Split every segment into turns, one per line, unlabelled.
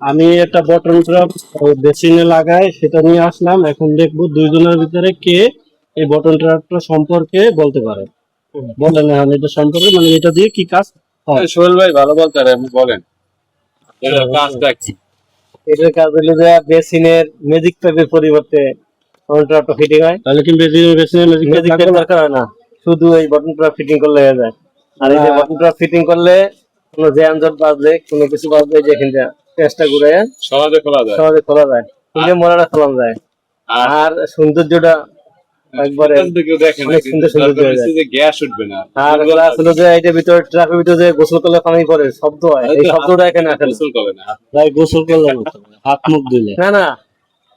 আমি একটা button trap বেসিনে লাগাই, সেটা নিয়ে আসলাম। এখন দেখবো দুইজনের ভিতরে কে এই বটন ট্র্যাপটা সম্পর্কে বলতে পারে। বলেন এখন এটা সম্পর্কে, মানে এটা দিয়ে কি কাজ হয়।
সোহেল ভাই ভালো বলতে পারে, আপনি বলেন এটার কাজটা কি?
এটার কাজ হলো যে বেসিনের ম্যাজিক পাইপের পরিবর্তে বটন ট্র্যাপটা ফিটিং হয়।
তাহলে কি বেসিনে
ম্যাজিক পাইপ দরকার হয় না, শুধু এই বটন ট্র্যাপ ফিটিং করলে হয়ে যায়। আর এই যে বটন ট্র্যাপ ফিটিং করলে কোনো জ্যাম জট বাজলে, কোনো কিছু বাজলে, যে এখানে পেঁচটা ঘুরে
সহজে খোলা যায়,
সহজে খোলা যায়, খুলে মোড়াটা খোলা যায়। আর সৌন্দর্যটা একবারে অনেক সুন্দর সৌন্দর্য হয়ে যায়।
গ্যাস উঠবে না।
আর গ্লাস হলো যে এইটার ভিতরে ট্র্যাপের ভিতরে যে গোসল করলে পানি পড়ে শব্দ হয়, এই শব্দটা এখানে আসে না।
গোসল করে না,
ভাই গোসল করলে না, হাত মুখ দিলে
না না,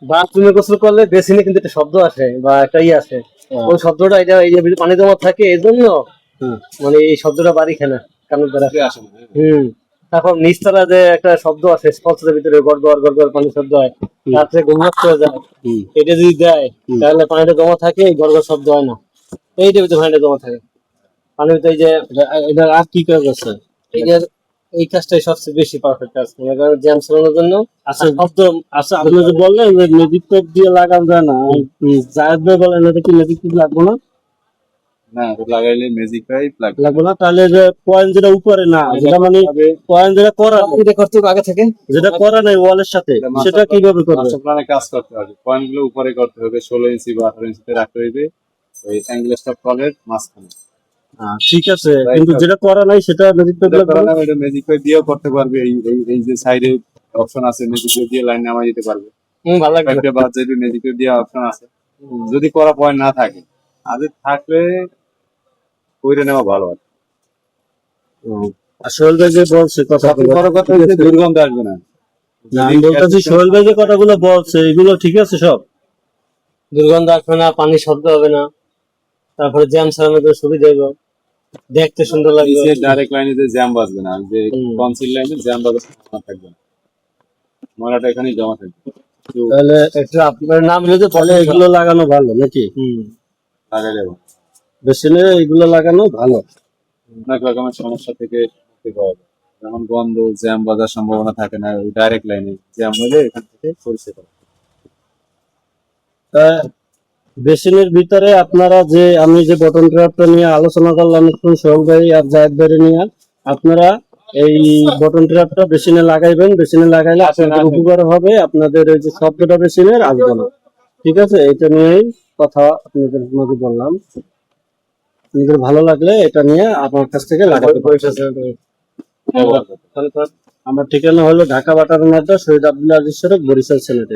বাথরুমে গোসল করলে বেসিনে কিন্তু একটা শব্দ আসে বা একটা আসে, ওই শব্দটা এটা এই যে পানি জমা থাকে এই জন্য মানে এই শব্দটা বাড়ি খায় না কানের দ্বারা
আসে না।
তারপর নিচতলা যে একটা শব্দ আছে স্পর্শের ভিতরে গড়গড় গড়গড় পানি শব্দ হয়, রাত্রে ঘুমাত করে যায়, এটা যদি দেয় তাহলে পানিটা জমা থাকে, এই গড়গড় শব্দ হয় না। এইটার ভিতরে পানিটা জমা থাকে পানির ভিতরে। এই যে
এটা আর কি কাজ আছে?
এই কাজটাই সবচেয়ে বেশি পারফেক্ট কাজ, মনে করেন জ্যাম চালানোর জন্য।
আচ্ছা শব্দ, আচ্ছা আপনি যে বললেন যে ম্যাজিক টেপ দিয়ে লাগানো যায় না, জায়েদ ভাই বলেন এটা কি ম্যাজিক টেপ লাগবে না?
না, লাগাইলে ম্যাজিক পাইপ
লাগবে না। তাহলে যে পয়েন্ট যেটা উপরে না, যেটা মানে পয়েন্ট যেটা করা
এটা করতে হবে আগে থেকে,
যেটা করা নাই ওয়ালের সাথে, সেটা কিভাবে করবে?
মাস্টার প্ল্যানে কাজ করতে হবে। পয়েন্ট গুলো উপরে করতে হবে, 16 ইঞ্চি বা 18 ইঞ্চিতে রাখতে হবে ওই অ্যাঙ্গেল স্টপ কলের মাঝখানে।
ঠিক আছে, কিন্তু যেটা করা নাই সেটা ম্যাজিক টেপ লাগবে না।
এটা ম্যাজিক পাইপ দিয়েও করতে পারবে। এই এই এই যে সাইডে অপশন আছে, ম্যাজিক পাইপ দিয়ে লাইন নামাই দিতে পারবে।
ভালো লাগবে।
পাইপটা বাদ যদি ম্যাজিক পাইপ দিয়ে অপশন আছে, যদি করা পয়েন্ট না থাকে, আগে থাকলে কইরে নেওয়া ভালো হয়।
সোহেল ভাই যে বলছে
বড় কথা হচ্ছে দুর্গন্ধ আসবে না।
আমি বলতেছি সোহেল ভাই যে কথাগুলো বলছে এগুলো ঠিক আছে সব?
দুর্গন্ধ আসবে না, পানি শব্দ হবে না, তারপরে জ্যাম সারানোর সুবিধা হবে, দেখতে সুন্দর লাগবে।
ডাইরেক্ট লাইনে যে জ্যাম বাজবে না, যে কনসিল লাইনে জ্যাম বাজবে থাকবে না, ময়লাটা এখানেই জমা থাকবে।
তাহলে
একটু আপনার নাম লিখে
তাহলে এগুলো লাগানো ভালো নাকি?
লাগাই দেবো,
বেসিনে এগুলো লাগানো ভালো।
অনেক রকমের সমস্যা থেকে মুক্তি পাওয়া যায়, যেমন গন্ধ, জ্যাম বাজার সম্ভাবনা থাকে না। ওই ডাইরেক্ট লাইনে জ্যাম হলে এখান থেকে পরিষ্কার হবে।
বেসিনের ভিতরে আপনারা যে আমি যে বটন ট্র্যাপটা নিয়ে আলোচনা করলাম এখন সোহেল ভাই আর জায়েদ ভাই নিয়ে, আপনারা এই বটন ট্র্যাপটা বেসিনে লাগাইবেন। বেসিনে লাগাইলে আপনাদের উপকার হবে, আপনাদের ওই যে শব্দটা বেসিনের আসবে না। ঠিক আছে, এটা নিয়েই কথা আপনাদের মধ্যে বললাম। আপনাদের ভালো লাগলে এটা নিয়ে আপনার কাছ থেকে লাগাতে পারেন। আমার ঠিকানা হলো ঢাকা বাটার মাদ্রাসা, শহীদ আব্দুল আজিজ সড়ক, বরিশাল, সিলেট।